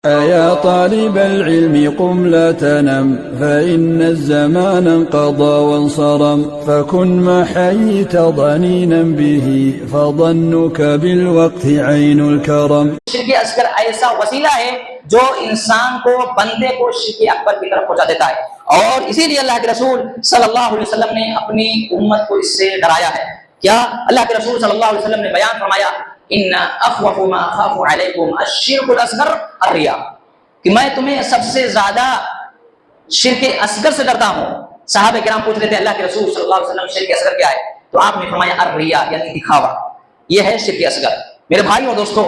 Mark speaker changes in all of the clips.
Speaker 1: أيا طالب العلم قم لا تنم فإن الزمان انقضى وانصرم فكن ما حييت ضنينا به فظنك بالوقت عين الكرم.
Speaker 2: شرک اصغر ایسا وسیلہ ہے جو انسان کو بندے کو شرک اکبر کی طرف پہنچا دیتا ہے، اور اسی لیے اللہ کے رسول صلی اللہ علیہ وسلم نے اپنی امت کو اس سے ڈرایا ہے۔ کیا اللہ کے رسول صلی اللہ علیہ وسلم نے بیان فرمایا ان اخوف ما اخاف علیکم الشرک الاصغر الریا، کہ میں تمہیں سب سے زیادہ شرک اصغر سے ڈرتا ہوں۔ صحابہ کرام پوچھ رہے تھے اللہ کے رسول صلی اللہ علیہ وسلم شرک اصغر کیا ہے؟ تو آپ نے فرمایا الریا، یعنی دکھاوا، یہ ہے شرک اصغر۔ میرے بھائیوں اور دوستو،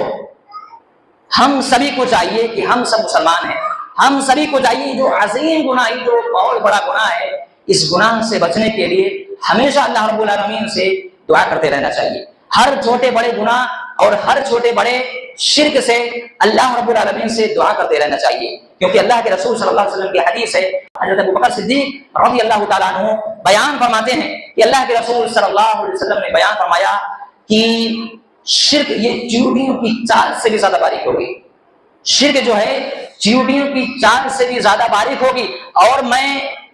Speaker 2: ہم سبھی کو چاہیے کہ ہم سب مسلمان ہیں، ہم سبھی کو چاہیے جو عظیم گناہ، جو بہت بڑا گناہ ہے، اس گناہ سے بچنے کے لیے ہمیشہ اللہ رب العالمین سے دعا کرتے رہنا چاہیے۔ ہر چھوٹے بڑے گناہ اور ہر چھوٹے بڑے شرک سے اللہ رب العالمین سے دعا کرتے رہنا چاہیے، کیونکہ اللہ کے رسول صلی اللہ علیہ وسلم کی حدیث ہے، حضرت ابوبکر صدیق رضی اللہ تعالیٰ عنہ بیان فرماتے ہیں کہ اللہ کے رسول صلی اللہ علیہ وسلم نے بیان فرمایا کہ شرک یہ چیونٹیوں کی چال سے بھی زیادہ باریک ہوگی۔ شرک جو ہے چیونٹیوں کی چال سے بھی زیادہ باریک ہوگی، اور میں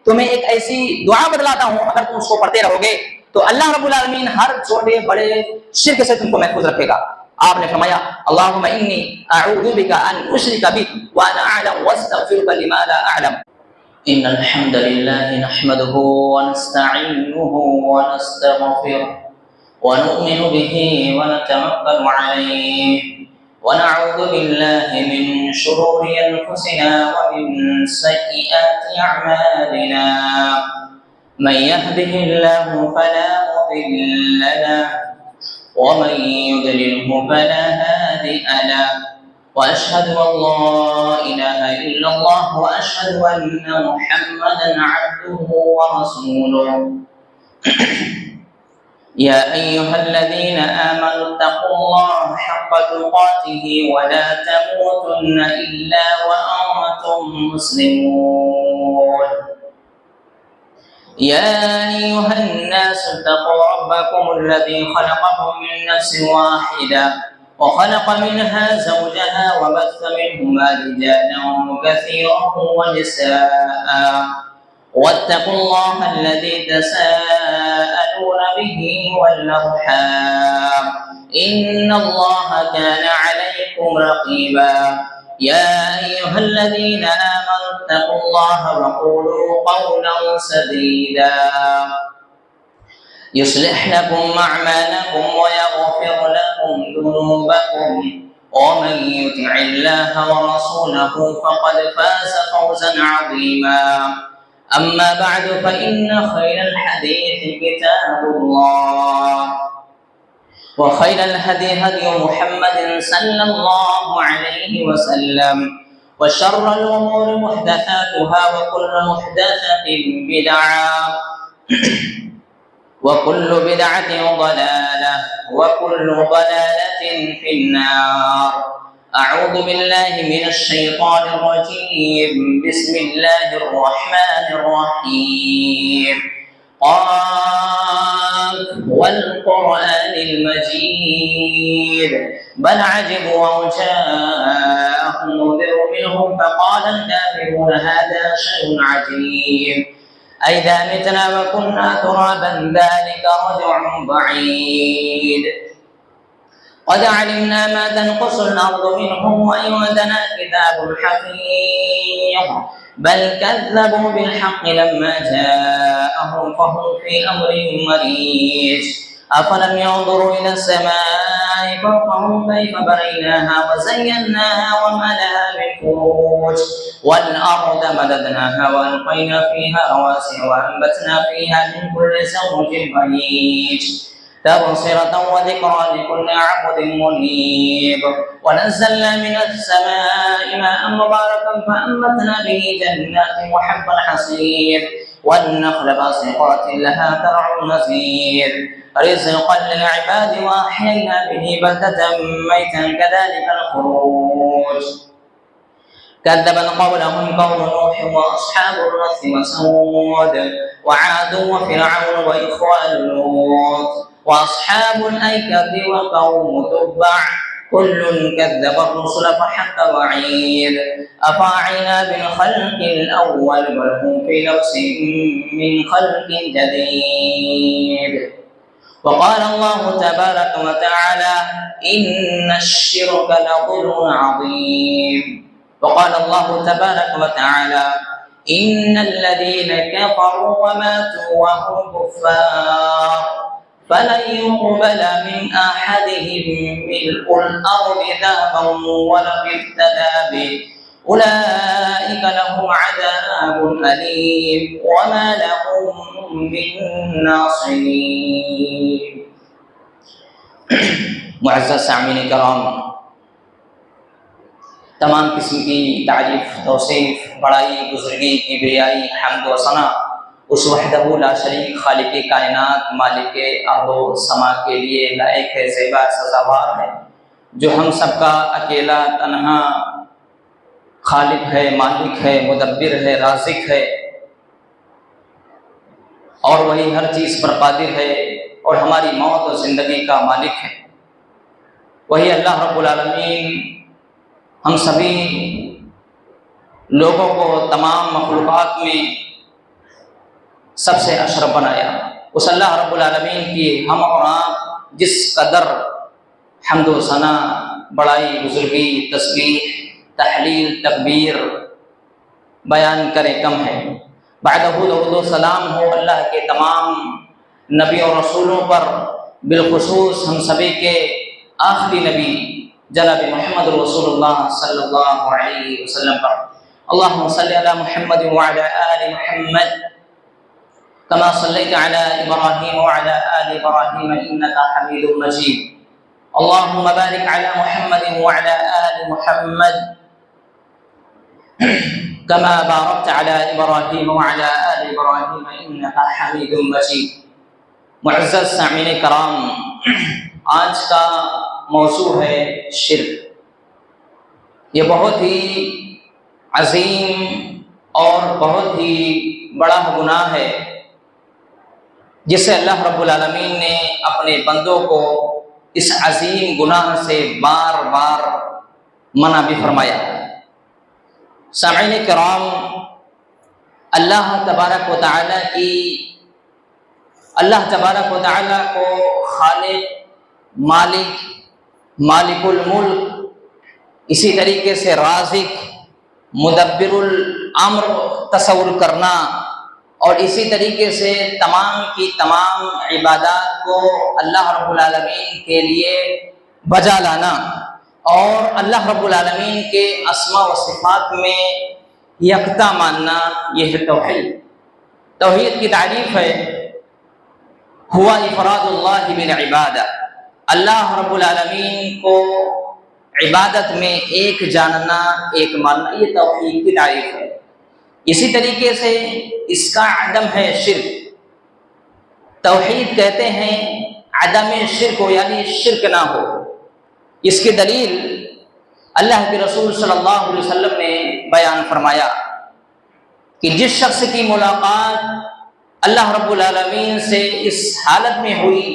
Speaker 2: تمہیں ایک ایسی دعا بتلاتا ہوں، اگر تم اس کو پڑھتے رہو گے تو اللہ رب العالمین ہر چھوٹے بڑے شرک سے تم کو محفوظ رکھے گا۔ آپ نے فرمایا اللہم انی اعوذ بک ان اشرک بک وانا اعلم واستغفرک لما لا اعلم۔
Speaker 3: ان الحمد لله نحمده ونستعينه ونستغفره ونؤمن به ونتوكل عليه ونعوذ بالله من شرور انفسنا ومن سيئات اعمالنا، من يهده الله فلا مضل له ومن يضلله فلا هادي له، واشهد ان لا اله الا الله واشهد ان محمدا عبده ورسوله يا ايها الذين امنوا اتقوا الله حق تقاته ولا تموتن الا وانتم مسلمون يا أيها الناس اتقوا ربكم الذي خلقكم من نفس واحدة وخلق منها زوجها وبث منهما رجالا كثيرا ونساء واتقوا الله الذي تساءلون به والأرحام إن الله كان عليكم رقيبا يا أيها الذين آمنوا اتقوا الله وقولوا قولا سديدا يصلح لكم أعمالكم ويغفر لكم ذنوبكم ومن يطع الله ورسوله فقد فاز فوزا عظيما أما بعد فإن خير الحديث كتاب الله وخير الهدي هدي محمد صلى الله عليه وسلم وشر الأمور محدثاتها وكل محدثة بدعة وكل بدعة ضلالة وكل ضلالة في النار أعوذ بالله من الشيطان الرجيم بسم الله الرحمن الرحيم قاف والقرآن المجيد بل عجبوا أن جاءهم منذر منهم فقال الكافرون هذا شيء عجيب أئذا متنا وكنا ترابا ذلك رجع بعيد قد علمنا ما تنقص الأرض منهم وعندنا كتاب حفيظ بل كذبوا بالحق لما جاءهم فهم في أمر مريج أفلم ينظروا إلى السماء فوقهم كيف بنيناها وزيناها وما لها من فروج والأرض مددناها وألقينا فيها رواسي وأنبتنا فيها من كل زوج بهيج تبصرة وذكرى لكل عبد منيب ونزلنا من السماء ماء مباركا فأنبتنا به جنات وحب الحصيد والنخل باسقات لها فرع نضيد رزقا للعباد وأحيينا به بلدة ميتا كذلك الخروج كذبت قبلهم قوم نوح وأصحاب الرث وثمود وعاد وفرعون وإخوان لوط وأصحاب الأيكة وقوم تبع كل كذب الرسل فحق وعيد أفعينا بالخلق الأول بل هم في لبس من خلق جديد. وقال الله تبارك وتعالى إن الشرك لظلم عظيم. وقال الله تبارك وتعالى إن الذين كفروا وماتوا وهم كفار فلن يقبل من أحدهم ملء الأرض ذهبا ولو افتدى به أولئك لهم عذاب أليم وما لهم من ناصرين. معزز سامعین کرام، تمام قسم کی تعریف، توصیف، بڑائی، بزرگی، کبریائی، حمد و ثنا اس وحدہ لا شریک خالق کائنات مالک ارض و سما کے لیے لائق ہے، زیبا سزاوار ہے، جو ہم سب کا اکیلا تنہا خالق ہے، مالک ہے، مدبر ہے، رازق ہے، اور وہی ہر چیز پر قادر ہے اور ہماری موت و زندگی کا مالک ہے۔ وہی اللہ رب العالمین ہم سبھی لوگوں کو تمام مخلوقات میں سب سے اشرف بنایا۔ اس اللہ رب العالمین کی ہم اور آپ جس قدر حمد و ثنا، بڑائی، بزرگی، تسبیح، تحلیل، تکبیر بیان کریں کم ہے۔ بعدہ درود و سلام ہو اللہ کے تمام نبی اور رسولوں پر، بالخصوص ہم سبھی کے آخری نبی جناب محمد رسول اللہ صلی اللہ علیہ وسلم پر۔ اللہم صلی علی محمد وعلی آل محمد كما صليت على إبراهيم وعلى آل إبراهيم إنك حميد مجيد. اللهم بارك على محمد وعلى آل محمد كما باركت على إبراهيم وعلى آل إبراهيم إنك حميد مجيد. معزز سامعین کرام، آج کا موضوع ہے شرک۔ یہ بہت ہی عظیم اور بہت ہی بڑا گناہ ہے جسے اللہ رب العالمین نے اپنے بندوں کو اس عظیم گناہ سے بار بار منع بھی فرمایا۔ سامعین کرام، اللہ تبارک و تعالیٰ کو خالق، مالک، مالک الملک، اسی طریقے سے رازق، مدبر الامر تصور کرنا، اور اسی طریقے سے تمام کی تمام عبادات کو اللہ رب العالمین کے لیے بجا لانا، اور اللہ رب العالمین کے اسماء و صفات میں یکتا ماننا، یہ ہے توحید۔ توحید کی تعریف ہے ہوا افراد اللہ بالعبادہ، اللہ رب العالمین کو عبادت میں ایک جاننا، ایک ماننا، یہ توحید کی تعریف ہے۔ اسی طریقے سے اس کا عدم ہے شرک۔ توحید کہتے ہیں عدم شرک ہو، یعنی شرک نہ ہو۔ اس کی دلیل اللہ کے رسول صلی اللہ علیہ وسلم نے بیان فرمایا کہ جس شخص کی ملاقات اللہ رب العالمین سے اس حالت میں ہوئی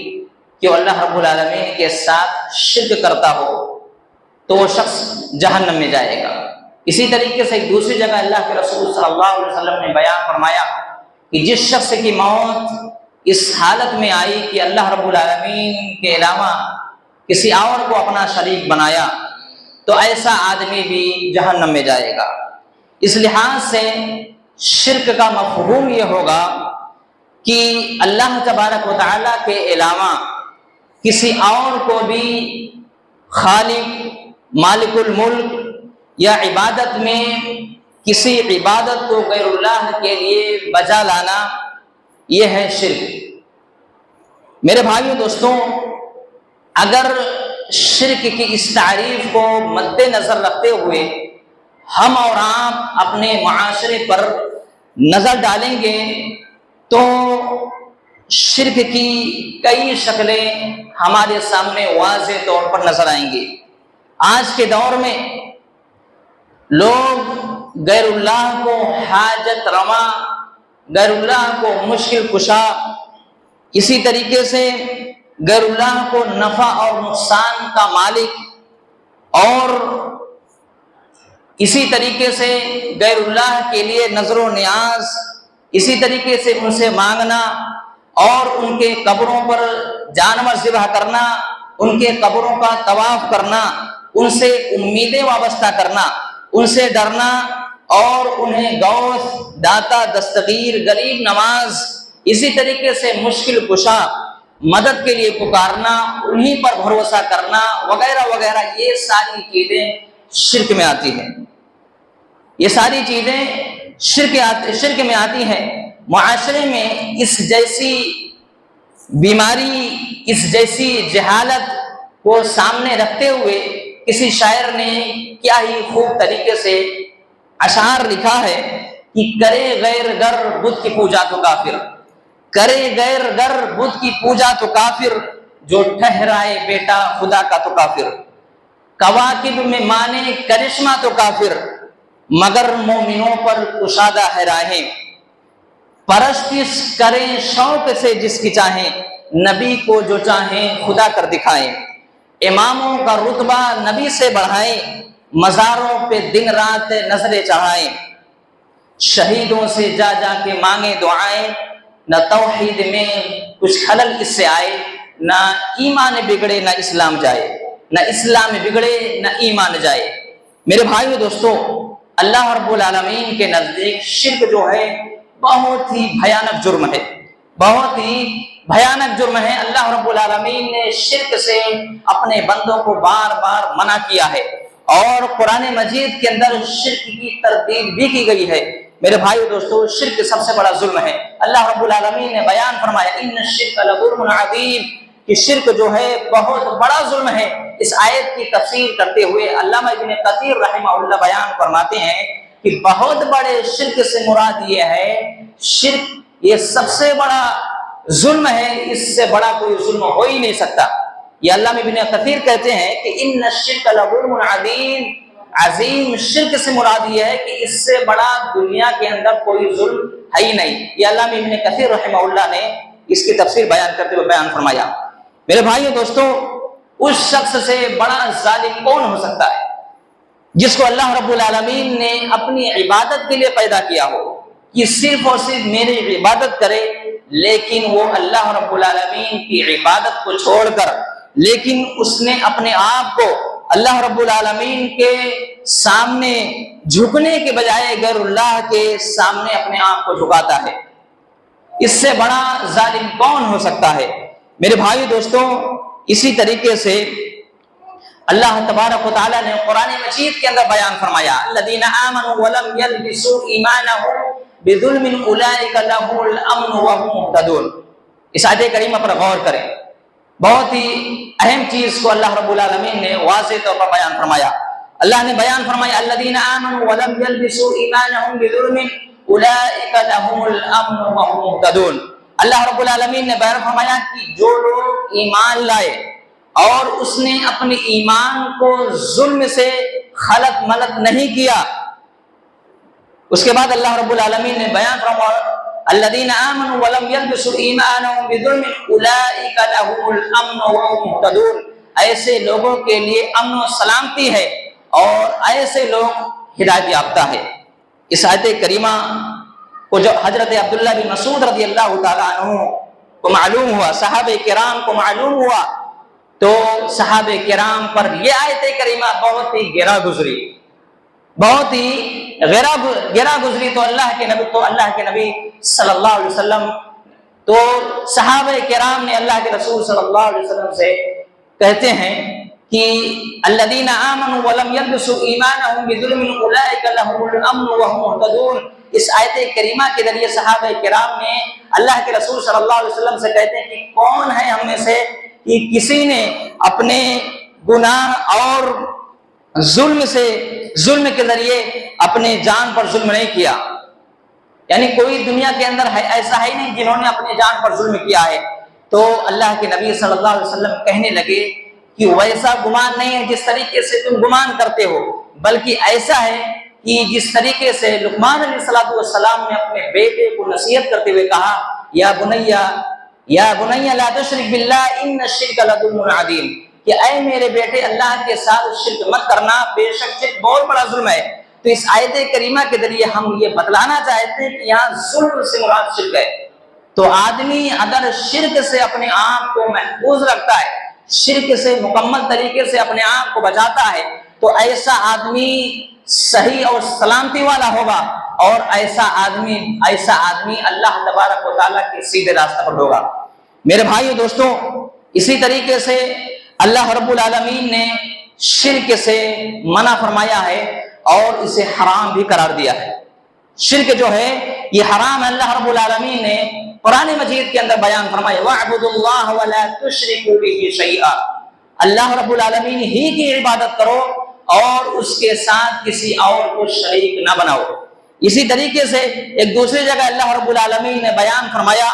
Speaker 3: کہ وہ اللہ رب العالمین کے ساتھ شرک کرتا ہو تو وہ شخص جہنم میں جائے گا۔ اسی طریقے سے ایک دوسری جگہ اللہ کے رسول صلی اللہ علیہ وسلم نے بیان فرمایا کہ جس شخص کی موت اس حالت میں آئی کہ اللہ رب العالمین کے علاوہ کسی اور کو اپنا شریک بنایا تو ایسا آدمی بھی جہنم میں جائے گا۔ اس لحاظ سے شرک کا مفہوم یہ ہوگا کہ اللہ تبارک و تعالیٰ کے علاوہ کسی اور کو بھی خالق، مالک الملک یا عبادت میں کسی عبادت کو غیر اللہ کے لیے بجا لانا، یہ ہے شرک۔ میرے بھائیو دوستوں، اگر شرک کی اس تعریف کو مد نظر رکھتے ہوئے ہم اور آپ اپنے معاشرے پر نظر ڈالیں گے تو شرک کی کئی شکلیں ہمارے سامنے واضح طور پر نظر آئیں گی۔ آج کے دور میں لوگ غیر اللہ کو حاجت روا، غیر اللہ کو مشکل کشا، اسی طریقے سے غیر اللہ کو نفع اور نقصان کا مالک اور اسی طریقے سے غیر اللہ کے لیے نظر و نیاز، اسی طریقے سے ان سے مانگنا اور ان کے قبروں پر جانور ذبح کرنا، ان کے قبروں کا طواف کرنا، ان سے امیدیں وابستہ کرنا، ان سے ڈرنا اور انہیں غوث، داتا، دستگیر، غریب نواز، اسی طریقے سے مشکل کشا، مدد کے لیے پکارنا، انہیں پر بھروسہ کرنا وغیرہ وغیرہ، یہ ساری چیزیں شرک میں آتی ہیں۔ یہ ساری چیزیں شرک میں آتی ہیں۔ معاشرے میں اس جیسی بیماری، اس جیسی جہالت کو سامنے رکھتے ہوئے کسی شاعر نے کیا ہی خوب طریقے سے اشعار لکھا ہے کہ کرے غیر گر بدھ کی پوجا تو کافر، کرے غیر گر بدھ کی پوجا تو کافر، جو ٹھہرائے بیٹا خدا کا تو کافر، کواکب میں مانے کرشمہ تو کافر، مگر مومنوں پر کشادہ ہے راہیں، پرستش کریں شوق سے جس کی چاہیں، نبی کو جو چاہیں خدا کر دکھائیں، اماموں کا رتبہ نبی سے بڑھائیں، مزاروں پہ دن رات نظریں چڑھائیں، شہیدوں سے جا جا کے مانگے دعائیں، نہ توحید میں کچھ خلل اس سے آئے، نہ ایمان بگڑے نہ اسلام جائے، نہ اسلام بگڑے نہ ایمان جائے۔ میرے بھائیو دوستو، اللہ رب العالمین کے نزدیک شرک جو ہے بہت ہی بھیانک جرم ہے، بہت ہی بھیانک جرم ہے۔ اللہ رب العالمین نے شرک سے اپنے بندوں کو بار بار منع کیا ہے، اور قرآن مجید کے اندر شرک کی تردید بھی کی گئی ہے۔ میرے بھائیو دوستو، شرک سب سے بڑا ظلم ہے۔ اللہ رب العالمین نے بیان فرمایا ان الشرک لظلم عظیم، کہ شرک جو ہے بہت بڑا ظلم ہے۔ اس آیت کی تفسیر کرتے ہوئے علامہ ابن کثیر رحمہ اللہ بیان فرماتے ہیں کہ بہت بڑے شرک سے مراد یہ ہے، شرک یہ سب سے بڑا ظلم ہے، اس سے بڑا کوئی ظلم ہو ہی نہیں سکتا۔ یہ علامہ ابن کثیر کہتے ہیں کہ ان الشرک لظلم عظیم، عظیم شرک سے مراد یہ ہے کہ اس سے بڑا دنیا کے اندر کوئی ظلم ہے ہی نہیں۔ یہ علامہ ابن کثیر رحمہ اللہ نے اس کی تفسیر بیان کرتے ہوئے بیان فرمایا۔ میرے بھائیو دوستو، اس شخص سے بڑا ظالم کون ہو سکتا ہے جس کو اللہ رب العالمین نے اپنی عبادت کے لیے پیدا کیا ہو، کہ صرف اور صرف میری عبادت کرے، لیکن وہ اللہ رب العالمین کی عبادت کو چھوڑ کر، لیکن اس نے اپنے آپ کو اللہ رب العالمین کے سامنے جھکنے کے بجائے غیر اللہ کے سامنے اپنے آپ کو جھکاتا ہے۔ اس سے بڑا ظالم کون ہو سکتا ہے؟ میرے بھائی دوستوں، اسی طریقے سے اللہ تبارک و تعالیٰ نے قرآن مجید کے اندر بیان فرمایا الذین آمنوا ولم یلبسوا ایمانہم بظلم اولئک لہم الامن وہم مہتدون۔ اس آیت کریمہ پر غور کریں، بہت ہی اہم چیز کو اللہ رب العالمین نے واضح طور پر بیان فرمایا۔ اللہ نے بیان فرمایا الذین آمنوا ولم یلبسوا ایمانہم بظلم اولئک لہم الامن وہم مہتدون۔ اللہ رب العالمین نے بیان فرمایا کہ جو لوگ ایمان لائے اور اس نے اپنے ایمان کو ظلم سے خلط ملط نہیں کیا، اس کے بعد اللہ رب العالمین نے بیان فرمایا الذین آمنوا ولم یلبسوا ایمانہم بظلم اولئک لہم الامن وہم مہتدون۔ ایسے لوگوں کے لیے امن و سلامتی ہے اور ایسے لوگ ہدایت یافتہ ہے۔ اس آیت کریمہ کو جو حضرت عبداللہ بن مسعود رضی اللہ تعالیٰ عنہ کو معلوم ہوا، صحابہ کرام کو معلوم ہوا، تو صحابہ کرام پر یہ آیت کریمہ بہت ہی گرا گزری، بہت ہی گرا گزری۔ تو اللہ کے نبی صلی اللہ علیہ وسلم، تو صحابہ کرام نے اللہ کے رسول صلی اللہ علیہ وسلم سے کہتے ہیں کہ الذین آمنوا ولم یلبسوا ایمانہم بظلم اولئک لہم الامن وہم مہتدون۔ اس آیت کریمہ کے ذریعے صحابہ کرام نے اللہ کے رسول صلی اللہ علیہ وسلم سے کہتے ہیں کہ کون ہے ہم میں سے کہ کسی نے اپنے گناہ اور ظلم کے ذریعے اپنے جان پر ظلم نہیں کیا، یعنی کوئی دنیا کے اندر ایسا ہے نہیں جنہوں نے اپنے جان پر ظلم کیا ہے۔ تو اللہ کے نبی صلی اللہ علیہ وسلم کہنے لگے کہ ویسا گمان نہیں ہے جس طریقے سے تم گمان کرتے ہو، بلکہ ایسا ہے کہ جس طریقے سے لقمان علیہ السلام نے اپنے بیٹے کو نصیحت کرتے ہوئے کہا یا بنیا لا تشرک باللہ ان الشرک لظلم عظیم، کہ اے میرے بیٹے اللہ کے ساتھ شرک مت کرنا، بے شک شرک بہت بڑا ظلم ہے۔ تو اس آیت کریمہ کے ذریعے ہم یہ بتلانا چاہتے ہیں کہ یہاں ظلم سے مراد شرک ہے۔ تو آدمی اگر شرک سے اپنے آپ کو محفوظ رکھتا ہے، شرک سے مکمل طریقے سے اپنے آپ کو بچاتا ہے، تو ایسا آدمی صحیح اور سلامتی والا ہوگا، اور ایسا آدمی اللہ تبارک و تعالیٰ کے سیدھے راستہ پر ہوگا۔ میرے بھائیو دوستو، اسی طریقے سے اللہ رب العالمین نے شرک سے منع فرمایا ہے اور اسے حرام بھی قرار دیا ہے۔ شرک جو ہے یہ حرام ہے، اللہ رب العالمین نے قرآن مجید کے اندر بیان فرمایا وَاعْبُدُوا اللَّهَ وَلَا تُشْرِكُوا بِهِ شَيْئًا، اللہ رب العالمین ہی کی عبادت کرو اور اس کے ساتھ کسی اور کو شریک نہ بناؤ۔ اسی طریقے سے ایک دوسری جگہ اللہ رب العالمین نے بیان فرمایا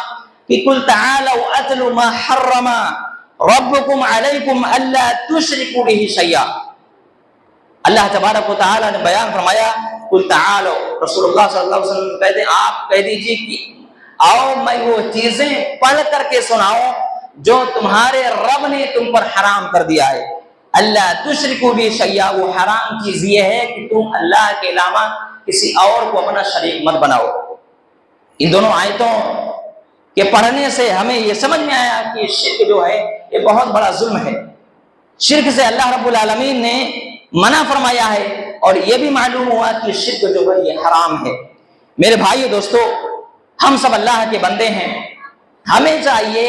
Speaker 3: کہ قُلْ تَعَالَوْا أَتْلُ مَا حَرَّمَ رَبُّكُمْ عَلَيْكُمْ أَلَّا تُشْرِكُوا بِهِ شَيْئًا، اللہ تبارک و تعالیٰ نے بیان فرمایا قُلْ تَعَالَوْا، رسول اللہ صلی اللہ علیہ وسلم کہتے ہیں آپ کہہ دیجیے کہ آؤ میں وہ چیزیں پڑھ کر کے سناؤ جو تمہارے رب نے تم پر حرام کر دیا ہے۔ اللہ تشرکوا بہ شیئا، وہ حرام چیز یہ ہے کہ تم اللہ کے علاوہ کسی اور کو اپنا شریک مت بناؤ۔ ان دونوں آیتوں کے پڑھنے سے ہمیں یہ سمجھ میں آیا کہ شرک جو ہے یہ بہت بڑا ظلم ہے۔ شرک سے اللہ رب العالمین نے منع فرمایا ہے، اور یہ بھی معلوم ہوا کہ شرک جو ہے یہ حرام ہے۔ میرے بھائیو دوستو، ہم سب اللہ کے بندے ہیں، ہمیں چاہیے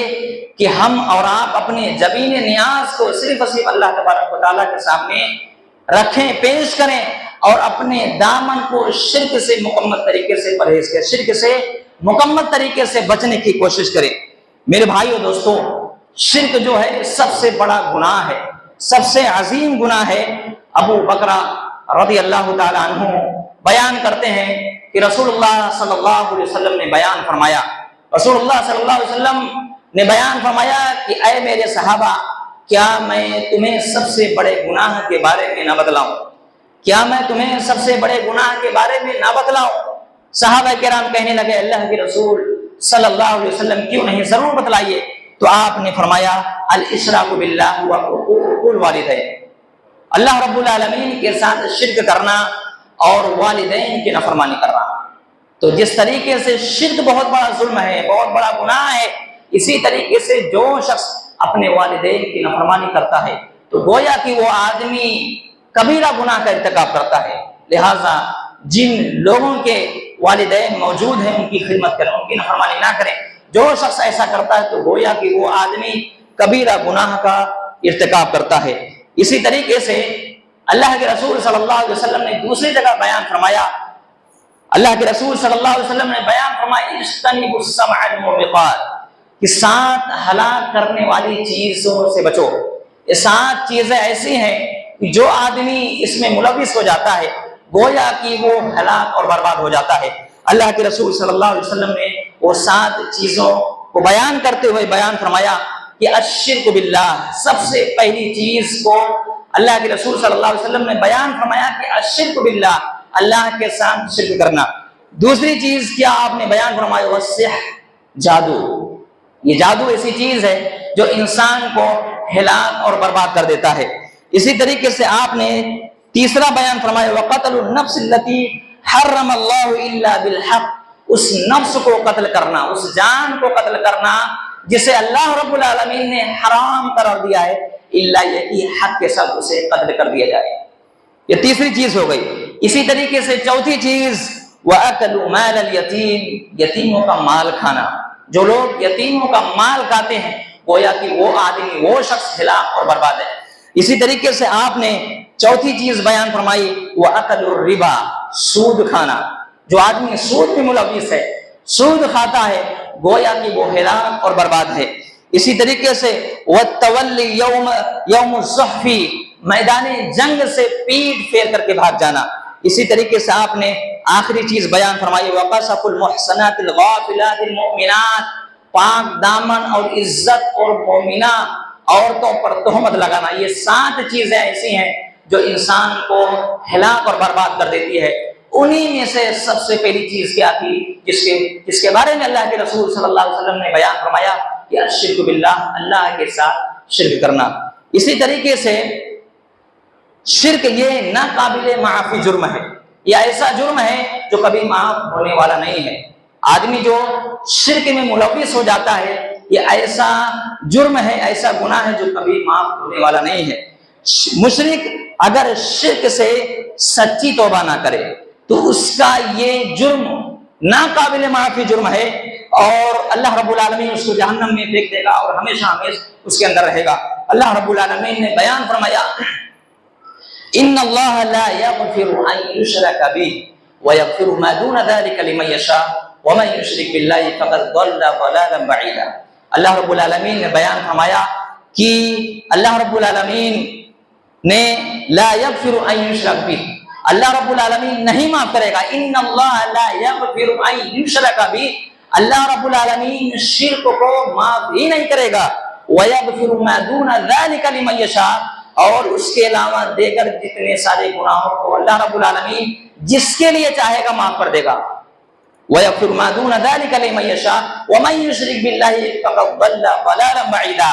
Speaker 3: کہ ہم اور آپ اپنے جبین نیاز کو صرف اللہ تبارک و تعالیٰ کے سامنے رکھیں، پیش کریں، اور اپنے دامن کو شرک سے مکمل طریقے سے پرہیز کریں، شرک سے مکمل طریقے سے بچنے کی کوشش کریں۔ میرے بھائیو دوستو، شرک جو ہے سب سے بڑا گناہ ہے، سب سے عظیم گناہ ہے۔ ابو بکر رضی اللہ تعالیٰ عنہ بیان کرتے ہیں کہ رسول اللہ صلی اللہ علیہ وسلم نے بیان فرمایا، رسول اللہ صلی اللہ علیہ وسلم نے بیان فرمایا کہ اے میرے صحابہ، کیا میں تمہیں سب سے بڑے گناہ کے بارے میں نہ بتلاؤں؟ کیا میں تمہیں سب سے بڑے گناہ کے بارے میں نہ بتلاؤں؟ صحابہ کرام کہنے لگے اللہ کے رسول صلی اللہ علیہ وسلم کیوں نہیں، ضرور بتلائیے۔ تو آپ نے فرمایا الاشراک باللہ وعقوق الوالدین، اللہ رب العالمین کے ساتھ شرک کرنا اور والدین کی نافرمانی کرنا۔ تو جس طریقے سے شرک بہت بڑا ظلم ہے، بہت بڑا گناہ ہے، اسی طریقے سے جو شخص اپنے والدین کی نافرمانی کرتا ہے تو گویا کہ وہ آدمی کبیرہ گناہ کا ارتکاب کرتا ہے۔ لہٰذا جن لوگوں کے والدین موجود ہیں ان کی خدمت کریں، ان کی نافرمانی نہ کریں۔ جو شخص ایسا کرتا ہے تو گویا کہ وہ آدمی کبیرہ گناہ کا ارتکاب کرتا ہے۔ اسی طریقے سے اللہ کے رسول صلی اللہ علیہ وسلم نے دوسری جگہ بیان فرمایا، اللہ کے رسول صلی اللہ علیہ وسلم نے بیان فرمایا اجتنبوا السبع الموبقات، کہ 7 ہلاک کرنے والی چیزوں سے بچو۔ یہ 7 چیزیں ایسی ہیں کہ جو آدمی اس میں ملوث ہو جاتا ہے گویا کہ وہ ہلاک اور برباد ہو جاتا ہے۔ اللہ کے رسول صلی اللہ علیہ وسلم نے وہ 7 چیزوں کو بیان کرتے ہوئے بیان فرمایا کہ الشرک باللہ، سب سے پہلی چیز کو اللہ کے رسول صلی اللہ علیہ وسلم نے بیان فرمایا کہ الشرک باللہ، اللہ کے ساتھ شرک کرنا۔ دوسری چیز کیا آپ نے بیان فرمایا والسحر، جادو۔ یہ جادو ایسی چیز ہے جو انسان کو ہلاک اور برباد کر دیتا ہے۔ اسی طریقے سے آپ نے تیسرا بیان فرمایا وقتل النفس التي حرم اللہ الا بالحق، اس نفس کو قتل کرنا، اس جان کو قتل کرنا جسے اللہ رب العالمین نے حرام قرار دیا ہے، الا یہ کہ حق کے ساتھ اسے قتل کر دیا جائے۔ یہ تیسری چیز ہو گئی۔ اسی طریقے سے چوتھی چیز وَأَكَلُوا مَالَ الْيَتِيمِ، یتیموں کا مال کھانا۔ جو لوگ یتیموں کا مال کھاتے ہیں گویا کہ وہ آدمی، وہ شخص ہلاک اور برباد ہے۔ اسی طریقے سے آپ نے چوتھی چیز بیان فرمائی وَأَكَلُوا الرِّبَا، سود کھانا۔ جو آدمی سود میں ملوث ہے، سود کھاتا ہے، گویا کہ وہ ہلاک اور برباد ہے۔ اسی طریقے سے وَالتَّوَلِّ يَوْمُ الزُّحْفِ، میدان جنگ سے پیٹ پھیر کر کے بھاگ جانا۔ اسی طریقے سے آپ نے آخری چیز بیان فرمائی وَقَذْفُ الْمُحْصَنَاتِ الْغَافِلَاتِ الْمُؤْمِنَاتِ، پاک دامن اور عزت اور مومنہ عورتوں پر تہمت لگانا۔ یہ 7 چیزیں ایسی ہیں جو انسان کو ہلاک اور برباد کر دیتی ہے۔ انہی میں سے سب سے پہلی چیز کیا تھی جس کے بارے میں اللہ کے رسول صلی اللہ علیہ وسلم نے بیان فرمایا کہ الشرک باللہ، اللہ کے ساتھ شرک کرنا۔ اسی طریقے سے شرک یہ ناقابل معافی جرم ہے، یہ ایسا جرم ہے جو کبھی معاف ہونے والا نہیں ہے۔ آدمی جو شرک میں ملوث ہو جاتا ہے یہ ایسا جرم ہے، ایسا گناہ ہے جو کبھی معاف ہونے والا نہیں ہے۔ مشرک اگر شرک سے سچی توبہ نہ کرے تو اس کا یہ جرم ناقابل معافی جرم ہے، اور اللہ رب العالمین اس کو جہنم میں پھینک دے گا اور ہمیشہ ہمیشہ اس کے اندر رہے گا۔ اللہ رب العالمین نے بیان فرمایا ان اللہ لا یغفر ان یشرک بہ ویغفر ما دون ذلک لمن یشاء ومن یشرک باللہ فقد ضل ضلالا بعیدا۔ اللہ رب العالمین نے بیان فرمایا کہ اللہ رب العالمین نے لا یغفر ان یشرک بہ، اللہ رب العالمین نہیں معاف کرے گا۔ ان اللہ لا یغفر ان یشرک بہ، اللہ رب العالمین شرک کو معاف ہی نہیں کرے گا۔ ویغفر ما دون ذلک لمن یشاء، اور اس کے علاوہ دیگر جتنے سارے گناہوں کو اللہ رب العالمین جس کے لیے چاہے گا معاف کر دے گا۔ وَيَغْفِرُ مَا دُونَ ذَلِكَ لِمَن يَشَاءُ وَمَن يُشْرِكْ بِاللَّهِ فَقَدْ ضَلَّ ضَلَالًا بَعِيدًا۔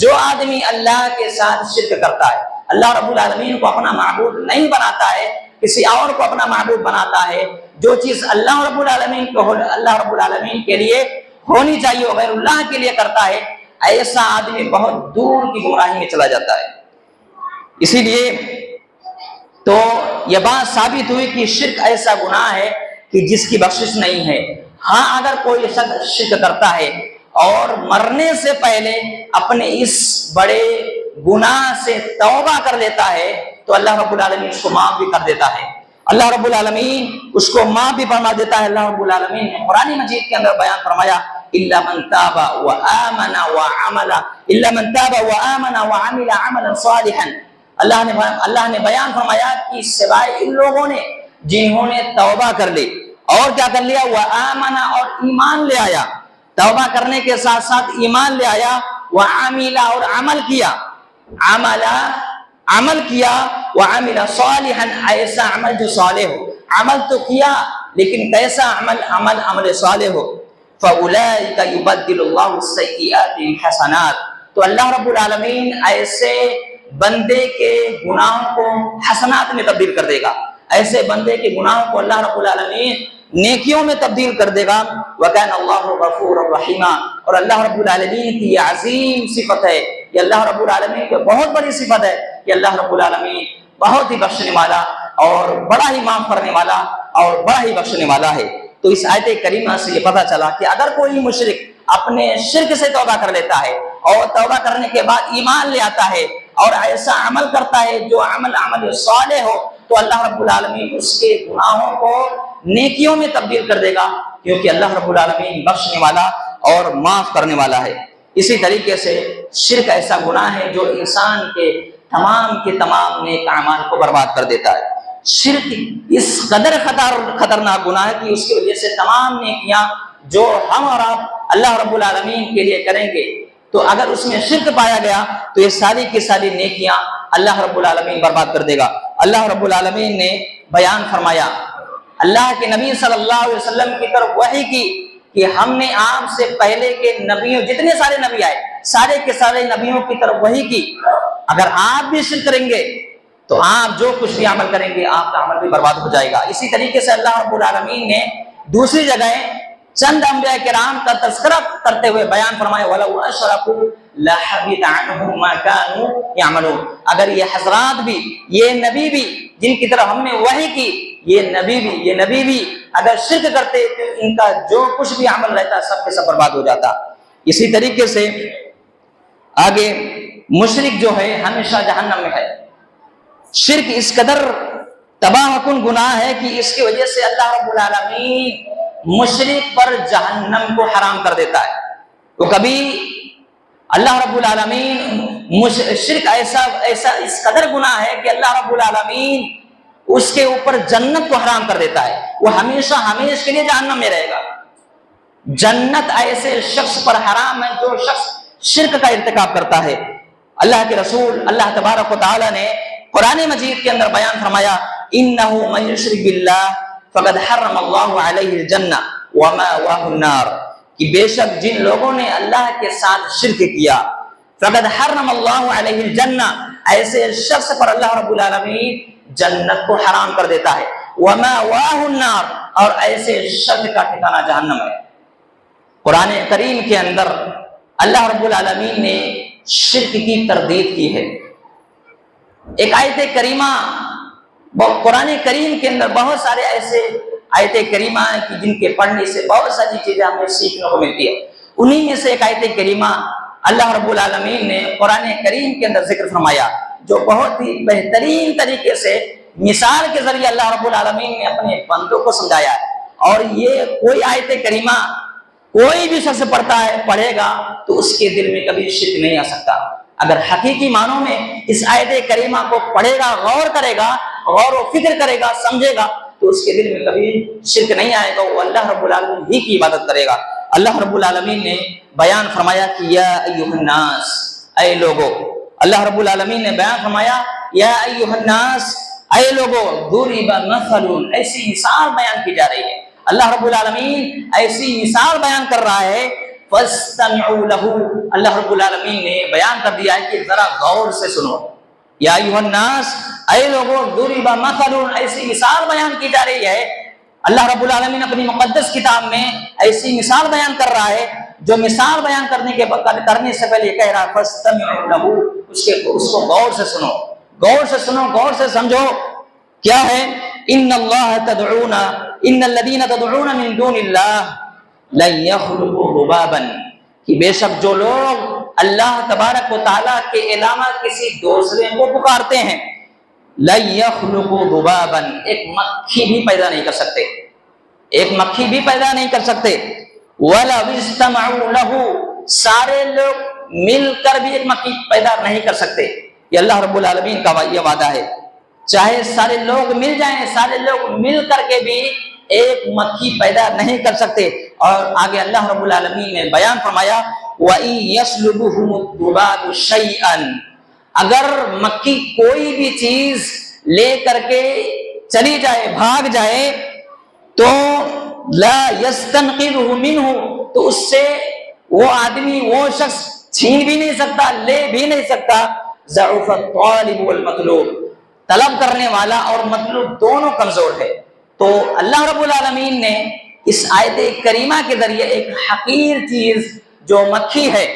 Speaker 3: جو آدمی اللہ کے ساتھ شرک کرتا ہے، اللہ رب العالمین کو اپنا معبود نہیں بناتا ہے، کسی اور کو اپنا معبود بناتا ہے، جو چیز اللہ رب العالمین کو اللہ رب العالمین کے لیے ہونی چاہیے وہ غیر اللہ کے لیے کرتا ہے، ایسا آدمی بہت دور کی گمراہی میں چلا جاتا ہے۔ اسی لیے تو یہ بات ثابت ہوئی کہ شرک ایسا گناہ ہے کہ جس کی بخشش نہیں ہے۔ ہاں اگر کوئی شخص شرک کرتا ہے اور مرنے سے پہلے اپنے اس بڑے گناہ سے توبہ کر لیتا ہے تو اللہ رب العالمین اس کو معاف بھی کر دیتا ہے، اللہ رب العالمین اس کو معاف بھی فرما دیتا ہے۔ اللہ رب العالمین نے قرآن مجید کے اندر بیان فرمایا الا من تاب وآمن وعمل الا من تاب وآمن وعمل عملا صالحا۔ اللہ نے بیان فرمایا کہ سوائے ان لوگوں نے جنہوں نے توبہ کر لی اور کیا کر لیا، وآمن اور ایمان لے آیا، توبہ کرنے کے ساتھ ساتھ ایمان لے آیا، وعمل اور عمل کیا، عمل کیا، وعمل صالحا ایسا عمل جو صالح ہو، عمل تو کیا لیکن کیسا عمل صالح ہو، فاولئک یبدل اللہ السیئات حسنات، تو اللہ رب العالمین ایسے بندے کے گناہوں کو حسنات میں تبدیل کر دے گا، ایسے بندے کے گناہوں کو اللہ رب العالمین نیکیوں میں تبدیل کر دے گا۔ وَكَانَ اللَّهُ غَفُورًا رَحِيمًا، اور اللہ رب العالمین کی یہ عظیم صفت ہے، یہ اللہ رب العالمین کی بہت بڑی صفت ہے کہ اللہ رب العالمین بہت ہی بخشنے والا اور بڑا ہی معاف کرنے والا اور بڑا ہی بخشنے والا ہے۔ تو اس آیت کریمہ سے یہ پتہ چلا کہ اگر کوئی مشرک اپنے شرک سے توبہ کر لیتا ہے اور توبہ کرنے کے بعد ایمان لے آتا ہے اور ایسا عمل کرتا ہے جو عمل صالح ہو، تو اللہ رب العالمین اس کے گناہوں کو نیکیوں میں تبدیل کر دے گا، کیونکہ اللہ رب العالمین بخشنے والا اور معاف کرنے والا ہے۔ اسی طریقے سے شرک ایسا گناہ ہے جو انسان کے تمام نیک اعمال کو برباد کر دیتا ہے۔ شرک اس قدر خطرناک گناہ ہے کہ اس کی وجہ سے تمام نیکیاں جو ہم اور آپ اللہ رب العالمین کے لیے کریں گے، تو اگر اس میں شرک پایا گیا تو یہ ساری کی ساری نیکیاں اللہ رب العالمین برباد کر دے گا۔ اللہ رب العالمین نے بیان فرمایا، اللہ کے نبی صلی اللہ علیہ وسلم کی طرف وحی کی کہ ہم نے آپ سے پہلے کے نبیوں، جتنے سارے نبی آئے سارے کے سارے نبیوں کی طرف وحی کی، اگر آپ بھی شرک کریں گے تو آپ جو کچھ بھی عمل کریں گے آپ کا عمل بھی برباد ہو جائے گا۔ اسی طریقے سے اللہ رب العالمین نے دوسری جگہ چند انبیاء کرام کا تذکرہ کرتے ہوئے بیان فرمایا وَلَوْ أَشْرَكُوا لَحَبِطَ عَنْهُمْ مَا كَانُوا يَعْمَلُونَ، اگر یہ حضرات بھی، یہ نبی بھی جن کی طرف ہم نے وحی کی، یہ نبی بھی اگر شرک کرتے تو ان کا جو کچھ بھی عمل رہتا سب کے سب برباد ہو جاتا۔ اسی طریقے سے آگے مشرک جو ہے ہمیشہ جہنم میں ہے۔ شرک اس قدر تباہ کن گناہ ہے کہ اس کی وجہ سے اللہ رب العالمین مشرک پر جہنم کو حرام کر دیتا ہے۔ تو کبھی اللہ رب العالمین شرک ایسا اس قدر گناہ ہے کہ اللہ رب العالمین اس کے اوپر جنت کو حرام کر دیتا ہے، وہ ہمیشہ کے لیے جہنم میں رہے گا۔ جنت ایسے شخص پر حرام ہے جو شخص شرک کا ارتکاب کرتا ہے۔ اللہ کے رسول اللہ تبارک و تعالی نے قرآن مجید کے اندر بیان فرمایا انہ من یشرک باللہ فقد حرم اللہ علیہ الجنہ ومأواہ النار، کہ بے شک جن لوگوں نے اللہ کے ساتھ شرک کیا
Speaker 2: فقد حرم اللہ علیہ الجنہ، ایسے شخص پر اللہ رب العالمین جنت کو حرام کر دیتا ہے، ومأواہ النار، اور ایسے شخص کا ٹھکانہ جہنم ہے۔ قرآن کریم کے اندر اللہ رب العالمین نے شرک کی تردید کی ہے۔ ایک آیت کریمہ، قرآن کریم کے اندر بہت سارے ایسے آیت کریمہ ہیں کہ جن کے پڑھنے سے بہت ساری چیزیں ہمیں سیکھنے کو ملتی ہے۔ انہی میں سے ایک آیت کریمہ اللہ رب العالمین نے قرآن کریم کے اندر ذکر فرمایا، جو بہت ہی بہترین طریقے سے مثال کے ذریعے اللہ رب العالمین نے اپنے بندوں کو سمجھایا ہے۔ اور یہ کوئی آیت کریمہ کوئی بھی شخص پڑھے گا تو اس کے دل میں کبھی شرک نہیں آ سکتا۔ اگر حقیقی معنوں میں اس آیت کریمہ کو پڑھے گا، غور کرے گا، غور و فکر کرے گا، سمجھے گا، تو اس کے دل میں کبھی شرک نہیں آئے گا، وہ اللہ رب العالمین ہی کی عبادت کرے گا۔ اللہ رب العالمین نے بیان فرمایا کہ یا ایھا الناس، اے لوگو، اللہ رب العالمین نے بیان فرمایا یا ایھا الناس، اے لوگو، ضرب مثل، ایسی مثال بیان کی جا رہی ہے۔ اللہ رب العالمین ایسی مثال بیان کر رہا ہے، فاستمعوا له، اللہ رب العالمین نے بیان کر دیا ہے کہ ذرا غور سے سنو۔ یا ایھا الناس، اے لوگو، ضرب مثل، ایسی مثال بیان کی جا رہی ہے۔ اللہ رب العالمین اپنی مقدس کتاب میں ایسی مثال بیان کر رہا ہے، جو مثال بیان کرنے سے پہلے کہہ رہا ہے فاستمعوا له، اس کو غور سے سنو، غور سے سنو، غور سے سمجھو۔ کیا ہے؟ ان اللہ تدعون، ان الذین تدعون من دون اللہ لن يخلقوا ذبابا، کہ بے شک جو لوگ اللہ تبارک و تعالیٰ کے علاوہ کسی دوسرے کو پکارتے ہیں، لن يخلقوا ذبابا، ایک مکھی بھی پیدا نہیں کر سکتے، ایک مکھی بھی پیدا نہیں کر سکتے۔ وَلَوِ اسْتَمَعُوا لَهُ، سارے لوگ مل کر بھی ایک مکھی پیدا نہیں کر سکتے۔ یہ اللہ رب العالمین کا یہ وعدہ ہے، چاہے سارے لوگ مل جائیں، سارے لوگ مل کر کے بھی ایک مکھی پیدا نہیں کر سکتے۔ اور آگے اللہ رب العالمین نے بیان فرمایا وَإِن يَسْلُبُهُمُ الذُّبَابُ شَيْئًا، اگر مکھی کوئی بھی چیز لے کر کے چلی جائے، بھاگ جائے، تو لا يستنقذه منه، تو اس سے وہ آدمی، وہ شخص چھین بھی نہیں سکتا، لے بھی نہیں سکتا۔ ضعف الطالب والمطلوب، طلب کرنے والا اور مطلوب دونوں کمزور ہے۔ تو اللہ رب العالمین نے اس آیت کریمہ کے ذریعے ایک حقیر چیز جو مکھی ہے،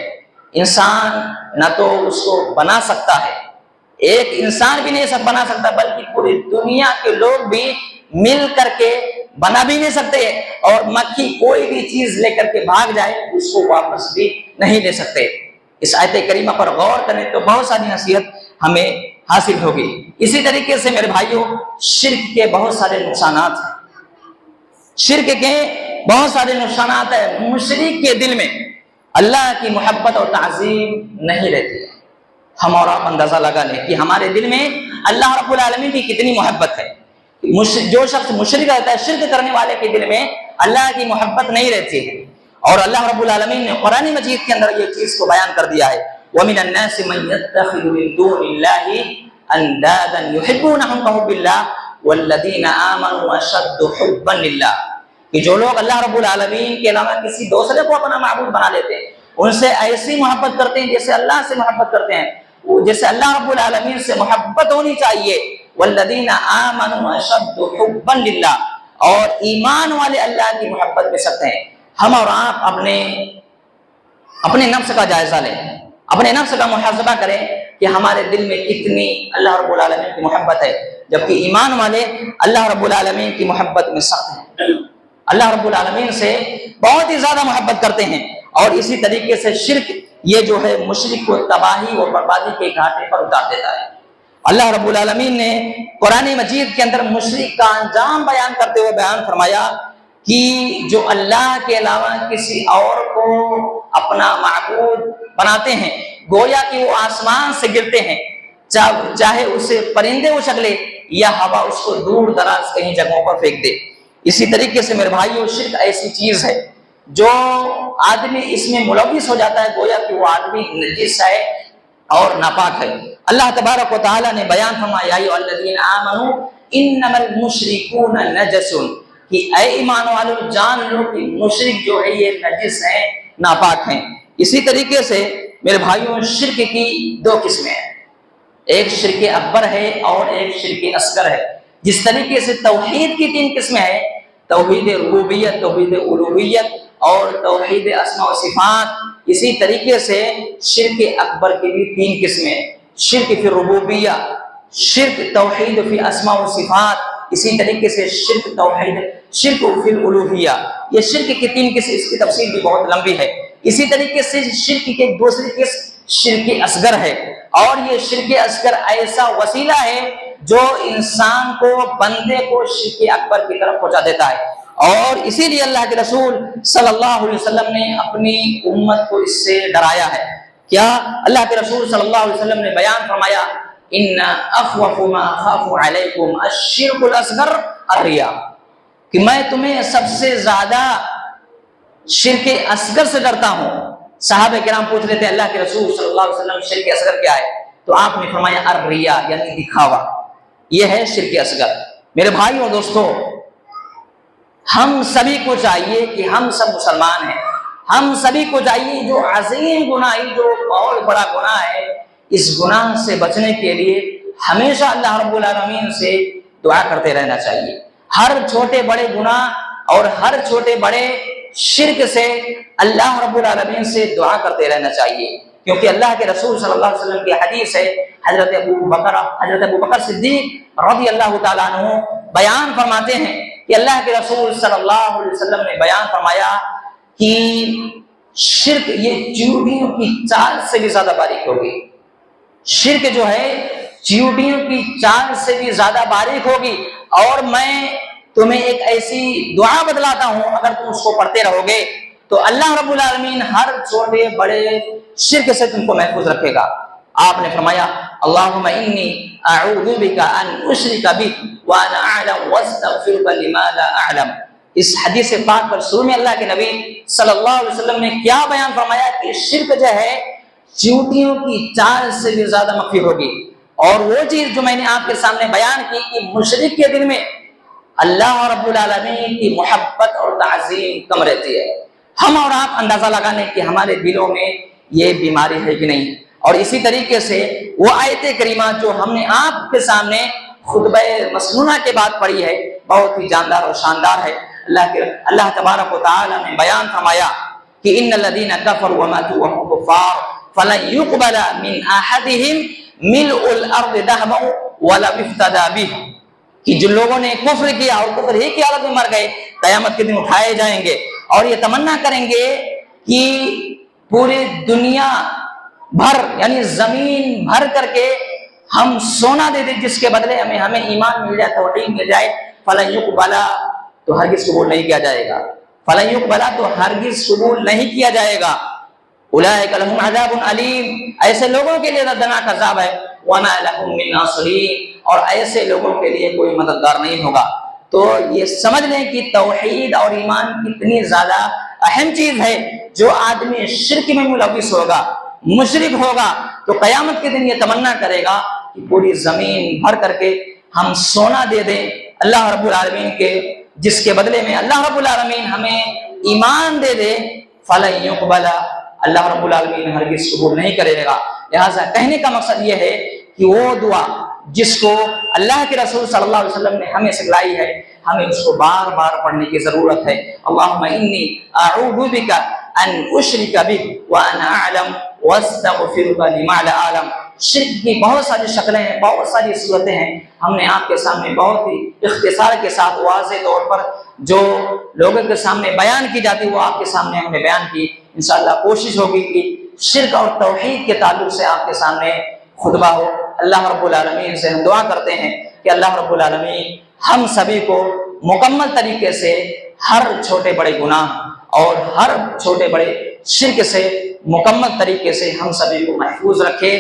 Speaker 2: انسان نہ تو اس کو بنا سکتا ہے، ایک انسان بھی نہیں بنا سکتا، بلکہ پوری دنیا کے لوگ بھی مل کر کے بنا بھی نہیں سکتے، اور مکھی کوئی بھی چیز لے کر کے بھاگ جائے اس کو واپس بھی نہیں لے سکتے۔ اس آیت کریمہ پر غور کریں تو بہت ساری نصیحت ہمیں حاصل ہوگی۔ اسی طریقے سے میرے بھائیوں، شرک کے بہت سارے نقصانات ہیں، شرک کے بہت سارے نقصانات ہیں۔ مشرک کے دل میں اللہ کی محبت اور تعظیم نہیں رہتی ہے۔ ہم اور آپ اندازہ لگا لیں کہ ہمارے دل میں اللہ رب العالمین کی کتنی محبت ہے۔ جو شخص مشرک رہتا ہے، شرک کرنے والے کے دل میں اللہ کی محبت نہیں رہتی ہے۔ اور اللہ رب العالمین نے قرآن مجید کے اندر یہ چیز کو بیان کر دیا ہے، وَمِنَ النَّاسِ مَن يَتَّخِذُ مِن دُونِ اللَّهِ أَندَادًا يُحِبُّونَهُمْ كَحُبِّ اللَّهِ وَالَّذِينَ آمَنُوا أَشَدُّ حُبًّا لِلَّهِ، کہ جو لوگ اللہ رب العالمین کے علاوہ کسی دوسرے کو اپنا معبود بنا لیتے ہیں، ان سے ایسی محبت کرتے ہیں جیسے اللہ سے محبت کرتے ہیں، جیسے اللہ رب العالمین سے محبت ہونی چاہیے۔ وَالَّذِينَ آمَنُوا أَشَدُّ حُبًّا لِلَّهِ، اور ایمان والے اللہ کی محبت میں سخت ہیں۔ ہم اور آپ اپنے نفس کا جائزہ لیں، اپنے نفس کا محاسبہ کریں کہ ہمارے دل میں کتنی اللہ رب العالمین کی محبت ہے، جبکہ ایمان والے اللہ رب العالمین کی محبت میں سخت ہیں، اللہ رب العالمین سے بہت ہی زیادہ محبت کرتے ہیں۔ اور اسی طریقے سے شرک یہ جو ہے مشرک کو تباہی اور بربادی کے گھاٹے پر اتار دیتا ہے۔ اللہ رب العالمین نے قرآن مجید کے اندر مشرک کا انجام بیان کرتے ہوئے بیان فرمایا کہ جو اللہ کے علاوہ کسی اور کو اپنا معبود بناتے ہیں، گویا کہ وہ آسمان سے گرتے ہیں، چاہے اسے پرندے اچک لے یا ہوا اس کو دور دراز کہیں جگہوں پر پھینک دے۔ اسی طریقے سے میرے بھائیوں، شرک ایسی چیز ہے جو آدمی اس میں ملوث ہو جاتا ہے، گویا کہ وہ آدمی نجس ہے اور ناپاک ہے۔ اللہ تبارک و تعالیٰ نے بیان فرمایا یا ایھا الذین آمنوا انما المشرکون نجس، کہ اے ایمان والو جان لو کہ مشرک جو ہے یہ نجس ہیں، ناپاک ہیں۔ اسی طریقے سے
Speaker 3: میرے بھائیوں شرک کی دو قسمیں ہیں، ایک شرک اکبر ہے اور ایک شرک اصغر ہے۔ جس طریقے سے توحید کی تین قسمیں ہیں، توحید ربوبیت، توحید الوہیت اور توحید اسماء و صفات، اسی طریقے سے شرک اکبر کی بھی تین قسمیں، شرک فی الربوبیہ، شرک توحید فی اسماء و صفات، اسی طریقے سے شرک فی الالوہیہ۔ یہ شرک کی تین قسم، اس کی تفصیل بھی بہت لمبی ہے۔ اسی طریقے سے شرک کی ایک دوسری قسم شرک اصغر ہے، اور یہ شرک اصغر ایسا وسیلہ ہے جو انسان کو، بندے کو شرک اکبر کی طرف پہنچا دیتا ہے، اور اسی لیے اللہ کے رسول صلی اللہ علیہ وسلم نے اپنی امت کو اس سے ڈرایا ہے۔ کیا اللہ کے رسول صلی اللہ علیہ وسلم نے بیان فرمایا، ان اخوف ما اخاف علیکم الشرک الاصغر الریا، کہ میں تمہیں سب سے زیادہ شرک اصغر سے ڈرتا ہوں۔ صحابہ کرام پوچھ رہے تھے اللہ کے رسول صلی اللہ علیہ وسلم شرک اصغر کیا ہے؟ تو آپ نے فرمایا الریا، یعنی دکھاوا، یہ ہے شرک اصغر۔ میرے بھائیوں اور دوستو، ہم سبھی کو چاہیے کہ ہم سب مسلمان ہیں، ہم سبھی کو چاہیے جو عظیم گناہ، جو بہت بڑا گناہ ہے، اس گناہ سے بچنے کے لیے ہمیشہ اللہ رب العالمین سے دعا کرتے رہنا چاہیے۔ ہر چھوٹے بڑے گناہ اور ہر چھوٹے بڑے شرک سے اللہ رب العالمین سے دعا کرتے رہنا چاہیے، کیونکہ اللہ کے رسول صلی اللہ علیہ وسلم کی حدیث ہے، حضرت ابو بکر صدیق رضی اللہ تعالیٰ عنہ بیان فرماتے ہیں کہ اللہ کے رسول صلی اللہ علیہ وسلم نے بیان فرمایا کہ شرک یہ چیونٹیوں کی چال سے بھی زیادہ باریک ہوگی۔ شرک جو ہے چیونٹیوں کی چال سے بھی زیادہ باریک ہوگی، اور میں تمہیں ایک ایسی دعا بتلاتا ہوں، اگر تم اس کو پڑھتے رہو گے تو اللہ رب العالمین ہر چھوٹے بڑے شرک سے تم کو محفوظ رکھے گا۔ آپ نے فرمایا اللہم انی اعوذ بک ان اشرک بک وانا اعلم واستغفرک لما لا اعلم۔ اس حدیث پاک پر شروع میں اللہ کے نبی صلی اللہ علیہ وسلم نے کیا بیان فرمایا کہ شرک جو ہے چیونٹیوں کی چال سے بھی زیادہ مخفی ہوگی، اور وہ چیز جو میں نے آپ کے سامنے بیان کی کہ مشرک کے دل میں اللہ رب العالمین کی محبت اور تعظیم کم رہتی ہے۔ ہم اور آپ اندازہ لگانے کہ ہمارے دلوں میں یہ بیماری ہے کہ نہیں، اور اسی طریقے سے وہ آیت کریمہ جو ہم نے آپ کے سامنے خطبہ مسنونہ کے بعد پڑھی ہے، بہت ہی جاندار اور شاندار ہے۔ اللہ تبارک و تعالی نے بیان فرمایا کہ ان الذین کفروا وماتوا وهم کفار فلن يقبل من احدهم ملء الارض ذهبا ولو افتدى به، کہ جن لوگوں نے کفر کیا اور کفر ہی کی حالت میں مر گئے، قیامت کے دن اٹھائے جائیں گے اور یہ تمنا کریں گے کہ پوری دنیا بھر، یعنی زمین بھر کر کے ہم سونا دے دیں جس کے بدلے ہمیں ایمان مل جائے، توحید مل جائے، فلن يقبل، تو ہرگز قبول نہیں کیا جائے گا، فلن يقبل، تو ہرگز قبول نہیں کیا جائے گا۔ اولئک لهم عذاب علیم، ایسے لوگوں کے لیے دردناک عذاب ہے، وما لهم من ناصرین، اور ایسے لوگوں کے لیے کوئی مددگار نہیں ہوگا۔ تو یہ سمجھ لیں کہ توحید اور ایمان کتنی زیادہ اہم چیز ہے۔ جو آدمی شرک میں ملوث ہوگا، مشرک ہوگا، تو قیامت کے دن یہ تمنا کرے گا کہ پوری زمین بھر کر کے ہم سونا دے دیں اللہ رب العالمین کے، جس کے بدلے میں اللہ رب العالمین ہمیں ایمان دے دے، فلن يقبل، اللہ رب العالمین ہرگز قبول نہیں کرے گا۔ لہٰذا کہنے کا مقصد یہ ہے کہ وہ دعا جس کو اللہ کے رسول صلی اللہ علیہ وسلم نے ہمیں سکھلائی ہے، ہمیں اس کو بار بار پڑھنے کی ضرورت ہے۔ اللہم انی اعوذ بک ان اشرک بک وانا اعلم واستغفرک لما لا اعلم۔ شرک کی بہت ساری شکلیں ہیں، بہت ساری صورتیں ہیں، ہم نے آپ کے سامنے بہت ہی اختصار کے ساتھ واضح طور پر جو لوگوں کے سامنے بیان کی جاتی وہ آپ کے سامنے ہم نے بیان کی۔ انشاءاللہ کوشش ہوگی کہ شرک اور توحید کے تعلق سے آپ کے سامنے خطبہ ہو۔ اللہ رب العالمین سے ہم دعا کرتے ہیں کہ اللہ رب العالمین ہم سبھی کو مکمل طریقے سے ہر چھوٹے بڑے گناہ اور ہر چھوٹے بڑے شرک سے مکمل طریقے سے ہم سبھی کو محفوظ رکھے،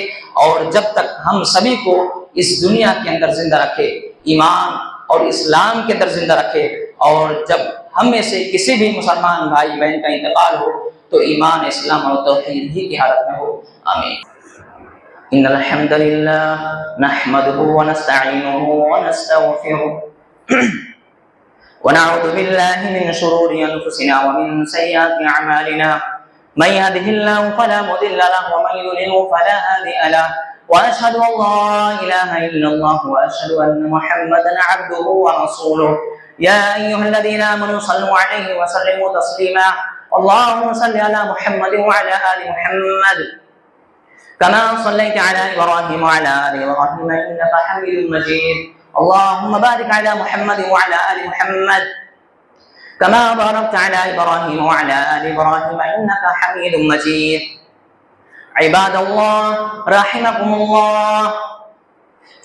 Speaker 3: اور جب تک ہم سبھی کو اس دنیا کے اندر زندہ رکھے، ایمان اور اسلام کے اندر زندہ رکھے، اور جب ہم میں سے کسی بھی مسلمان بھائی بہن کا انتقال ہو تو ایمان، اسلام اور توحید ہی کی حالت میں ہو۔ آمین۔ ان الحمد للہ نحمده ونستعینه ونستغفره ونعوذ باللہ من شرور انفسنا ومن سیئات اعمالنا من يهده الله فلا مضل له ومن يضلل فلا هادي له وأشهد أن لا إله إلا الله وأشهد أن محمدا عبده ورسوله يا أيها الذين آمنوا صلوا عليه وسلموا تسليما اللهم صل على محمد وعلى آل محمد كما صليت على إبراهيم وعلى آل إبراهيم إنك حميد مجيد اللهم بارك على محمد وعلى آل محمد كما باركت على إبراهيم وعلى آل إبراهيم إنك حميد مجيد عباد الله رحمكم الله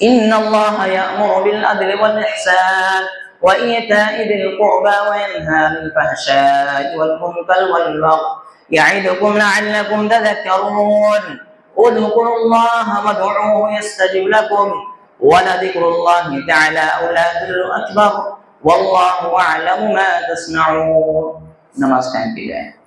Speaker 3: إن الله يأمر بالعدل والإحسان وإيتاء ذي القربى وينهى عن الفحشاء والمنكر والبغي يعظكم لعلكم تذكرون اذكروا الله وادعوه يستجب لكم ولذكر الله تعالى أولى أكبر والله أعلم ما تصنعون. نماز قائم کی جائے.